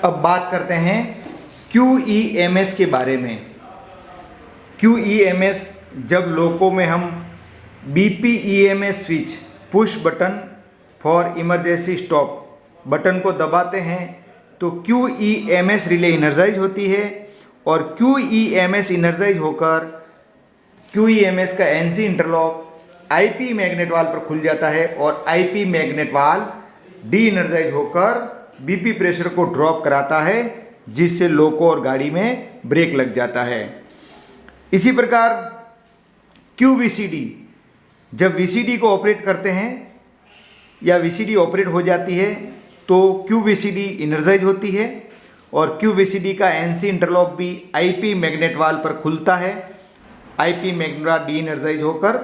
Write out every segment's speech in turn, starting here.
अब बात करते हैं QEMS के बारे में। QEMS जब लोको में हम BPEMS switch push button for emergency stop button को दबाते हैं तो QEMS रिले इनर्जाइज होती है और QEMS इनर्जाइज होकर QEMS का NC इंटरलॉक IP मैग्नेट वाल पर खुल जाता है और IP मैग्नेट वाल डी इनर्जाइज होकर BP प्रेशर को ड्रॉप कराता है, जिससे लोको और गाड़ी में ब्रेक लग जाता है। इसी प्रकार QVCD, जब VCD को ऑपरेट करते हैं या VCD ऑपरेट हो जाती है तो QVCD इनर्जाइज होती है और QVCD का NC इंटरलॉक भी IP मैग्नेट वाल पर खुलता है। IP मैग्नेट वाल डी इनर्जाइज होकर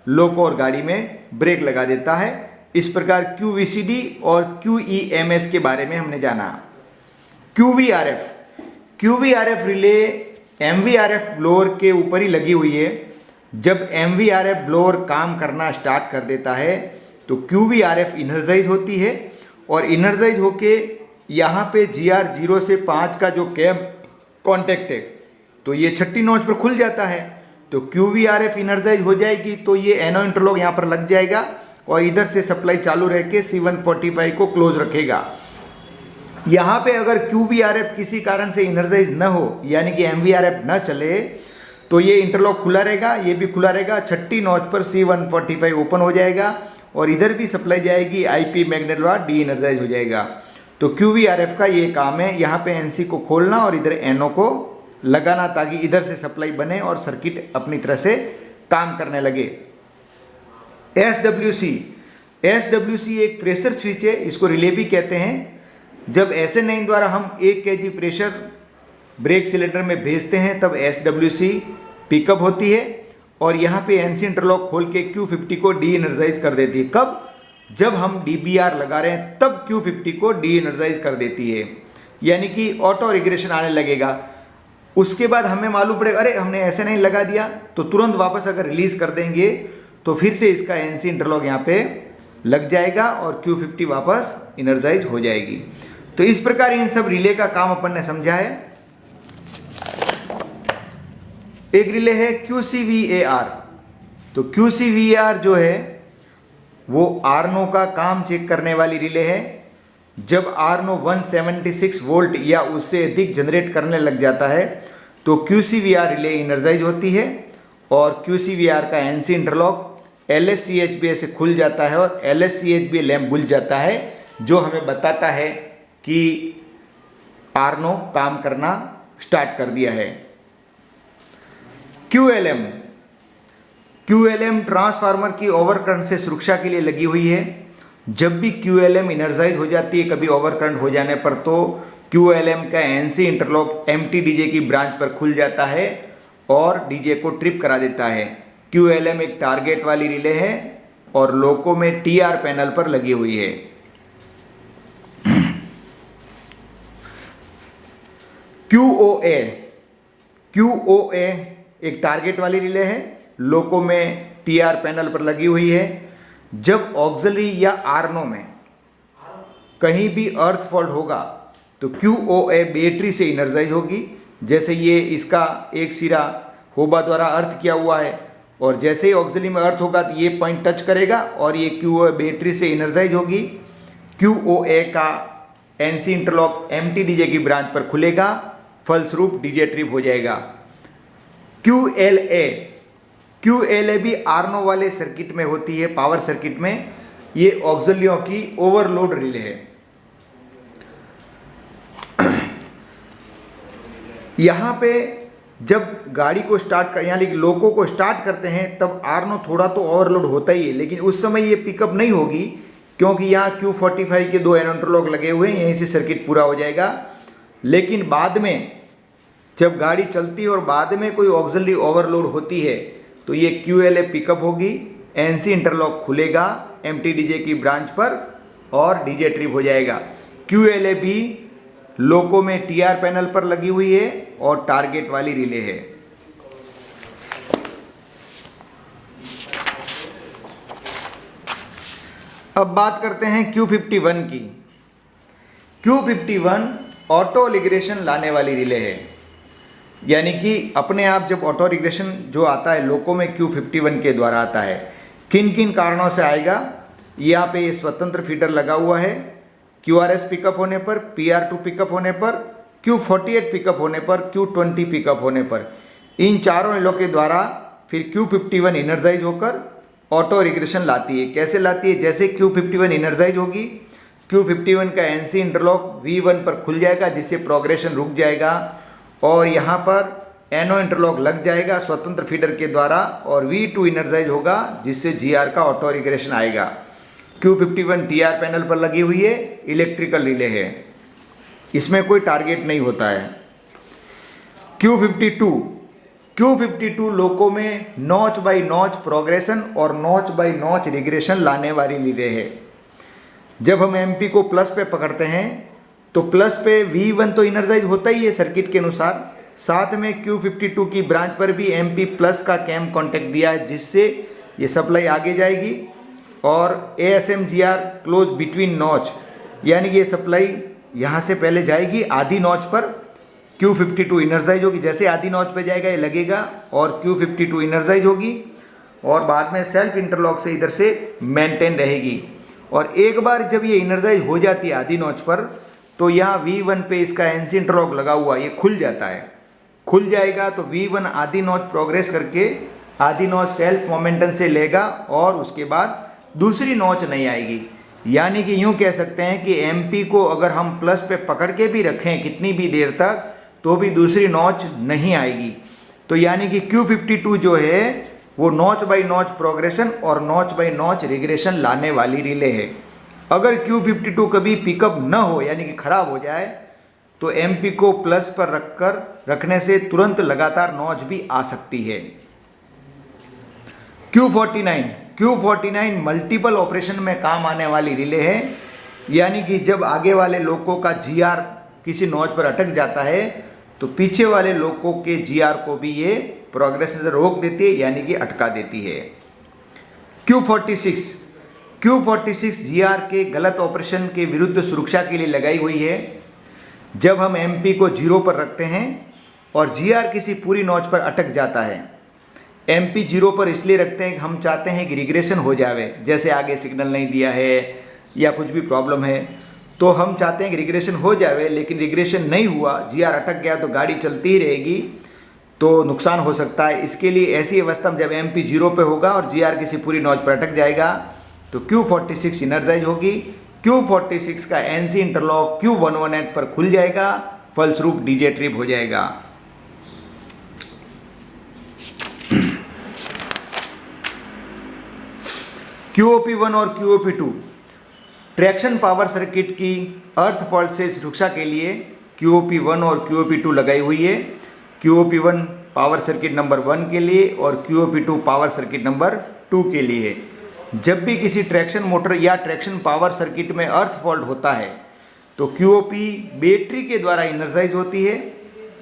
लोको और गाड़ी में ब्रेक लगा देता है। इस प्रकार QVCD और QEMS के बारे में हमने जाना। QVRF रिले MVRF ब्लोअर के ऊपर ही लगी हुई है। जब MVRF ब्लोअर काम करना स्टार्ट कर देता है तो QVRF इनर्जाइज होती है और इनर्जाइज होके यहाँ पे GR 0 से 5 का जो कैब कॉन्टेक्ट है तो ये 6ठी नॉच पर खुल जाता है, तो QVRF इनर्जाइज हो जाएगी तो ये NO इंटरलॉक यहाँ पर लग जाएगा और इधर से सप्लाई चालू रह के C145 को क्लोज रखेगा। यहाँ पे अगर QVRF किसी कारण से इनर्जाइज न हो यानी कि MVRF न चले तो ये इंटरलॉक खुला रहेगा, ये भी खुला रहेगा। 6ठी नॉच पर C145 ओपन हो जाएगा और इधर भी सप्लाई जाएगी, IP मैग्नेट वाल डी इनर्जाइज हो जाएगा। तो QVRF का ये काम है, यहाँ पे NC को खोलना और इधर NO को लगाना ताकि इधर से सप्लाई बने और सर्किट अपनी तरह से काम करने लगे। SWC एक प्रेशर स्विच है, इसको रिले भी कहते हैं। जब SN9 द्वारा हम 1 kg प्रेशर ब्रेक सिलेंडर में भेजते हैं तब SWC पिकअप होती है और यहाँ पे NC इंटरलॉक खोल के Q50 को डी इनर्जाइज कर देती है। कब? जब हम DBR लगा रहे हैं तब Q50 को डी इनर्जाइज कर देती है, यानी कि ऑटो रिग्रेशन आने लगेगा। उसके बाद हमें मालूम पड़ेगा अरे हमने SN9 लगा दिया, तो तुरंत वापस अगर रिलीज कर देंगे तो फिर से इसका NC इंटरलॉक यहाँ पे लग जाएगा और Q50 वापस इनर्जाइज हो जाएगी। तो इस प्रकार इन सब रिले का काम अपन ने समझा है। एक रिले है QCVAR। तो QCVAR जो है वो आर्नो का काम चेक करने वाली रिले है। जब आर्नो 176 वोल्ट या उससे अधिक जनरेट करने लग जाता है तो QCVAR रिले इनर्जाइज होती है और QCVAR का NC इंटरलॉक LSCHBA से खुल जाता है और LSCHBA लैंप बुझ जाता है, जो हमें बताता है कि आर्नो काम करना स्टार्ट कर दिया है। QLM ट्रांसफार्मर की ओवरकरंट से सुरक्षा के लिए लगी हुई है। जब भी QLM इनर्जाइज हो जाती है कभी ओवरकरंट हो जाने पर तो QLM का NC इंटरलॉक एम्प्टी DJ की ब्रांच पर खुल जाता है और DJ को ट्रिप करा देता है। QLM एक टारगेट वाली रिले है और लोको में TR पैनल पर लगी हुई है। QOA एक टारगेट वाली रिले है, लोको में TR पैनल पर लगी हुई है। जब ऑक्सिलरी या आर्नो में कहीं भी अर्थ फॉल्ट होगा तो QOA बैटरी से इनर्जाइज होगी। जैसे ये इसका एक सिरा होबा द्वारा अर्थ किया हुआ है और जैसे ही ऑक्सिलरी में अर्थ होगा तो ये पॉइंट टच करेगा और ये QOA बैटरी से इनर्जाइज होगी। QOA का NC इंटरलॉक एम्प्टी DJ की ब्रांच पर खुलेगा, फलस्वरूप DJ ट्रिप हो जाएगा। QLA भी आर्नो वाले सर्किट में होती है, पावर सर्किट में। ये ऑक्सिलरियों की ओवरलोड रिले है। यहाँ पे जब गाड़ी को स्टार्ट कर यानी लोको को स्टार्ट करते हैं तब आर्नो थोड़ा तो ओवरलोड होता ही है, लेकिन उस समय ये पिकअप नहीं होगी क्योंकि यहाँ Q45 के 2 NO इंटरलॉक लगे हुए हैं, यहीं से सर्किट पूरा हो जाएगा। लेकिन बाद में जब गाड़ी चलती है और बाद में कोई ऑक्सिलरी ओवरलोड होती है तो ये QLA पिकअप होगी, NC इंटरलॉक खुलेगा एम्प्टी DJ की ब्रांच पर और DJ ट्रिप हो जाएगा। QLA भी लोको में TR पैनल पर लगी हुई है और टारगेट वाली रिले है। अब बात करते हैं Q51 की। Q51 ऑटो रिग्रेशन लाने वाली रिले है, यानी कि अपने आप जब ऑटो रिग्रेशन जो आता है लोको में Q51 के द्वारा आता है, किन किन कारणों से आएगा। यहाँ पे ये स्वतंत्र फीडर लगा हुआ है, QRS पिकअप होने पर, PR2 पिकअप होने पर, Q48 पिकअप होने पर, Q20 पिकअप होने पर, इन चारों रिलों के द्वारा फिर Q51 इनर्जाइज होकर ऑटो रिग्रेशन लाती है। कैसे लाती है, जैसे Q51 इनर्जाइज होगी, Q51 का NC इंटरलॉक V1 पर खुल जाएगा जिससे प्रोग्रेशन रुक जाएगा और यहाँ पर NO इंटरलॉक लग जाएगा स्वतंत्र फीडर के द्वारा और V2 इनर्जाइज होगा जिससे GR का ऑटो रिग्रेशन आएगा। Q51 TR पैनल पर लगी हुई है, इलेक्ट्रिकल रिले है, इसमें कोई टारगेट नहीं होता है। Q52 लोको में नॉच बाई नॉच प्रोग्रेशन और नॉच बाई नॉच रिग्रेशन लाने वाली रिले है। जब हम MP को प्लस पे पकड़ते हैं तो प्लस पे V1 तो इनर्जाइज होता ही है सर्किट के अनुसार, साथ में Q52 की ब्रांच पर भी MP प्लस का कैम कॉन्टेक्ट दिया है जिससे ये सप्लाई आगे जाएगी और ASMGR क्लोज बिटवीन नॉच, यानी कि ये सप्लाई यहाँ से पहले जाएगी आधी नॉच पर, Q52 इनर्जाइज होगी, जैसे आधी नॉच पे जाएगा ये लगेगा और Q52 इनर्जाइज होगी और बाद में सेल्फ इंटरलॉक से इधर से मेंटेन रहेगी। और एक बार जब ये इनर्जाइज हो जाती है आधी नॉच पर तो यहाँ V1 पे इसका NC इंटरलॉक लगा हुआ ये खुल जाता है, खुल जाएगा तो V1 आधी नॉच प्रोग्रेस करके आधी नॉच सेल्फ मोमेंटम से लेगा और उसके बाद दूसरी नॉच नहीं आएगी। यानी कि यूँ कह सकते हैं कि MP को अगर हम प्लस पे पकड़ के भी रखें कितनी भी देर तक तो भी दूसरी नॉच नहीं आएगी। तो यानी कि Q52 जो है वो नॉच बाई नॉच प्रोग्रेशन और नॉच बाई नॉच रिग्रेशन लाने वाली रिले है। अगर Q52 कभी पिकअप न हो यानी कि खराब हो जाए तो MP को प्लस पर रखने से तुरंत लगातार नॉच भी आ सकती है। Q49 मल्टीपल ऑपरेशन में काम आने वाली रिले है, यानी कि जब आगे वाले लोको का GR किसी नॉच पर अटक जाता है तो पीछे वाले लोको के GR को भी ये प्रोग्रेस से रोक देती है यानी कि अटका देती है। Q46 GR के गलत ऑपरेशन के विरुद्ध सुरक्षा के लिए लगाई हुई है। जब हम MP को 0 पर रखते हैं और GR किसी पूरी नॉच पर अटक जाता है, MP 0 पर इसलिए रखते हैं कि हम चाहते हैं कि रिग्रेशन हो जाए, जैसे आगे सिग्नल नहीं दिया है या कुछ भी प्रॉब्लम है तो हम चाहते हैं कि रिग्रेशन हो जाए, लेकिन रिग्रेशन नहीं हुआ, GR अटक गया तो गाड़ी चलती ही रहेगी तो नुकसान हो सकता है। इसके लिए ऐसी अवस्था में जब MP 0 पे होगा और GR किसी पूरी नॉच पर अटक जाएगा तो Q46 इनर्जाइज होगी, Q46 का NC इंटरलॉक Q118 पर खुल जाएगा, फलस्वरूप DJ ट्रिप हो जाएगा। QOP1 और QOP2 ट्रैक्शन पावर सर्किट की अर्थ फॉल्ट से सुरक्षा के लिए QOP1 और QOP2 लगाई हुई है। QOP1 पावर सर्किट नंबर 1 के लिए और QOP2 पावर सर्किट नंबर 2 के लिए। जब भी किसी ट्रैक्शन मोटर या ट्रैक्शन पावर सर्किट में अर्थ फॉल्ट होता है तो QOP बैटरी के द्वारा इनर्जाइज होती है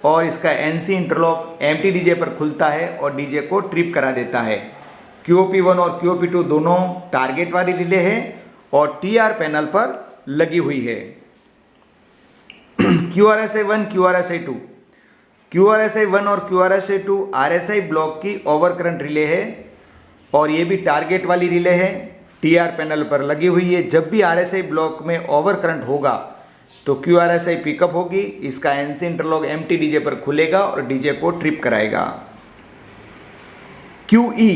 और इसका NC इंटरलॉक एम्प्टी DJ पर खुलता है और DJ को ट्रिप करा देता है। QOP1 और QOP2 दोनों टारगेट वाली रिले है और TR पैनल पर लगी हुई है। QRSI1 QRSI2 और QRSI2 RSI ब्लॉक की ओवर करंट रिले है और ये भी टारगेट वाली रिले है, TR पैनल पर लगी हुई है। जब भी RSI ब्लॉक में ओवर करंट होगा तो QRSI पिकअप होगी, इसका NC इंटरलॉक एम्प्टी DJ पर खुलेगा और DJ को ट्रिप कराएगा। QE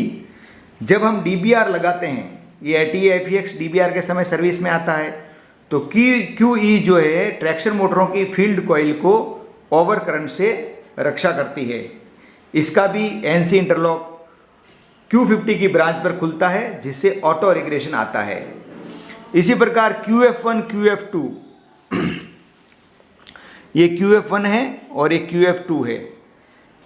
जब हम DBR लगाते हैं, ये ATFEX DBR के समय सर्विस में आता है, तो QE जो है ट्रैक्शन मोटरों की फील्ड कॉइल को ओवर करंट से रक्षा करती है। इसका भी NC इंटरलॉक Q50 की ब्रांच पर खुलता है जिससे ऑटो रिग्रेशन आता है। इसी प्रकार QF1 QF2 ये QF1 है और ये QF2 है।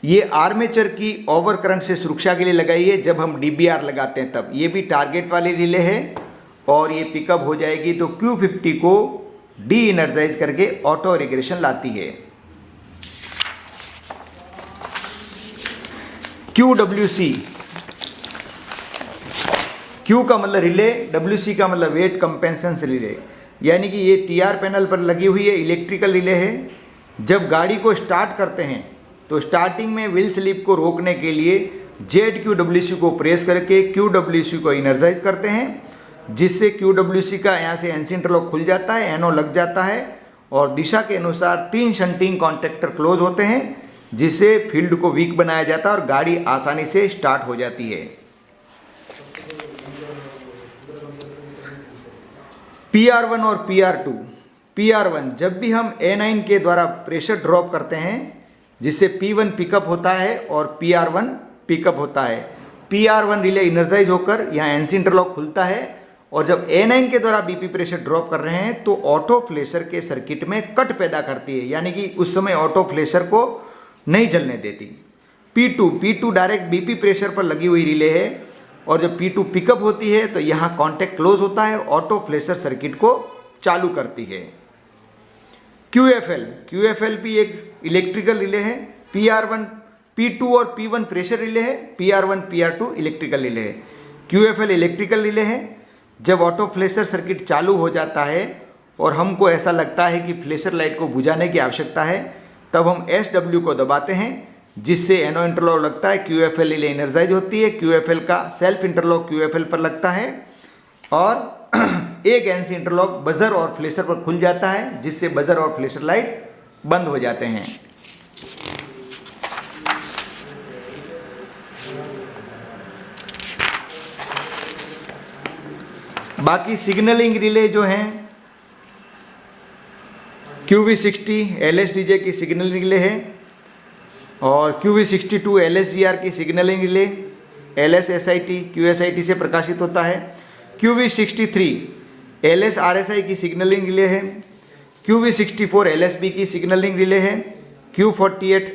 ये आर्मेचर की ओवर करंट से सुरक्षा के लिए लगाई है जब हम DBR लगाते हैं तब। ये भी टारगेट वाली रिले है और ये पिकअप हो जाएगी तो Q50 को डी एनर्जाइज करके ऑटो रिग्रेशन लाती है। QWC, Q का मतलब रिले, WC का मतलब वेट कंपेंसेशन रिले। यानी कि ये टीआर पैनल पर लगी हुई है इलेक्ट्रिकल रिले है। जब गाड़ी को स्टार्ट करते हैं तो स्टार्टिंग में व्हील स्लिप को रोकने के लिए ZQWC को प्रेस करके QWC को इनर्जाइज करते हैं, जिससे QWC का यहाँ से एनसी इंटरलॉक खुल जाता है, NO लग जाता है और दिशा के अनुसार 3 शंटिंग कॉन्टैक्टर क्लोज होते हैं, जिससे फील्ड को वीक बनाया जाता है और गाड़ी आसानी से स्टार्ट हो जाती है। PR1 और PR2। PR1 जब भी हम A9 के द्वारा प्रेशर ड्रॉप करते हैं, जिससे P1 पिकअप होता है और PR1 पिकअप होता है। PR1 रिले इनर्जाइज होकर यहाँ एनसी इंटरलॉक खुलता है और जब A9 के द्वारा BP प्रेशर ड्रॉप कर रहे हैं तो ऑटो फ्लैशर के सर्किट में कट पैदा करती है, यानी कि उस समय ऑटो फ्लैशर को नहीं जलने देती। P2 डायरेक्ट BP प्रेशर पर लगी हुई रिले है और जब P2 पिकअप होती है तो यहाँ कॉन्टैक्ट क्लोज होता है और ऑटो फ्लैशर सर्किट को चालू करती है। QFL भी एक इलेक्ट्रिकल रिले है। P2 और P1 प्रेशर रिले है, PR1 PR2 इलेक्ट्रिकल रिले है। QFL इलेक्ट्रिकल रिले है। जब ऑटो फ्लैशर सर्किट चालू हो जाता है और हमको ऐसा लगता है कि फ्लैशर लाइट को बुझाने की आवश्यकता है, तब हम SW को दबाते हैं, जिससे NO इंटरलॉक लगता है, QFL रिले एनर्जाइज होती है, QFL का सेल्फ इंटरलॉक QFL पर लगता है और एक एनसी इंटरलॉक बजर और फ्लैशर पर खुल जाता है, जिससे बजर और फ्लैशर लाइट बंद हो जाते हैं। बाकी सिग्नलिंग रिले जो हैं QV60 LSDJ की सिग्नलिंग रिले है और QV62 LSGR की सिग्नलिंग रिले LSSIT QSIT से प्रकाशित होता है। QV63 LSRSI की सिग्नलिंग रिले है। QV64 LSB की सिग्नलिंग रिले है। Q48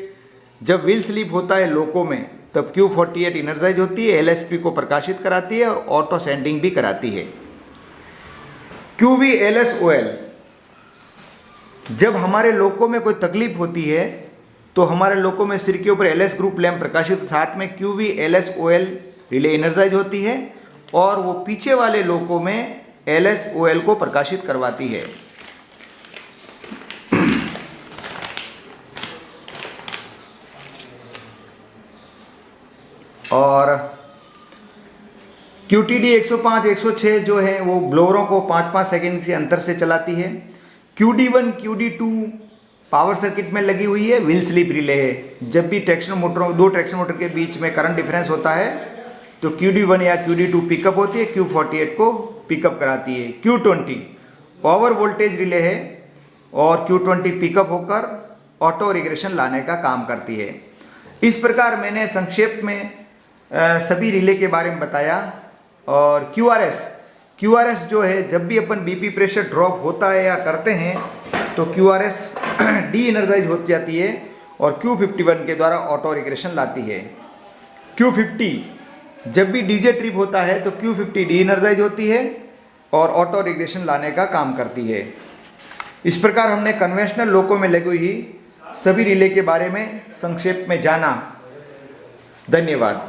जब व्हील स्लिप होता है लोको में तब Q48 इनर्जाइज होती है, LSP को प्रकाशित कराती है और ऑटो सेंडिंग भी कराती है। QVLSOL जब हमारे लोको में कोई तकलीफ होती है तो हमारे लोको में सिर के ऊपर LS ग्रुप लैंप प्रकाशित, साथ में QVLSOL रिले एनर्जाइज होती है और वो पीछे वाले लोको में LSOL को प्रकाशित करवाती है। और QTD 105 106 जो है वो ब्लोरों को 5-5 सेकंड के अंतर से चलाती है। QD1 QD2 पावर सर्किट में लगी हुई है, व्हील स्लिप रिले है। जब भी ट्रैक्शन मोटरों, दो ट्रैक्शन मोटर के बीच में करंट डिफरेंस होता है तो QD1 या QD2 पिकअप होती है, Q48 को पिकअप कराती है। Q20 पावर वोल्टेज रिले है और Q20 पिकअप होकर ऑटो रिग्रेशन लाने का काम करती है। इस प्रकार मैंने संक्षेप में सभी रिले के बारे में बताया। और QRS जो है, जब भी अपन BP प्रेशर ड्रॉप होता है या करते हैं तो QRS डी एनर्जाइज हो जाती है और Q51 के द्वारा ऑटो रिग्रेशन लाती है। Q50 जब भी DJ ट्रिप होता है तो Q50 डी एनर्जाइज होती है और ऑटो रिग्रेशन लाने का काम करती है। इस प्रकार हमने कन्वेंशनल लोको में लगी हुई सभी रिले के बारे में संक्षेप में जाना। धन्यवाद।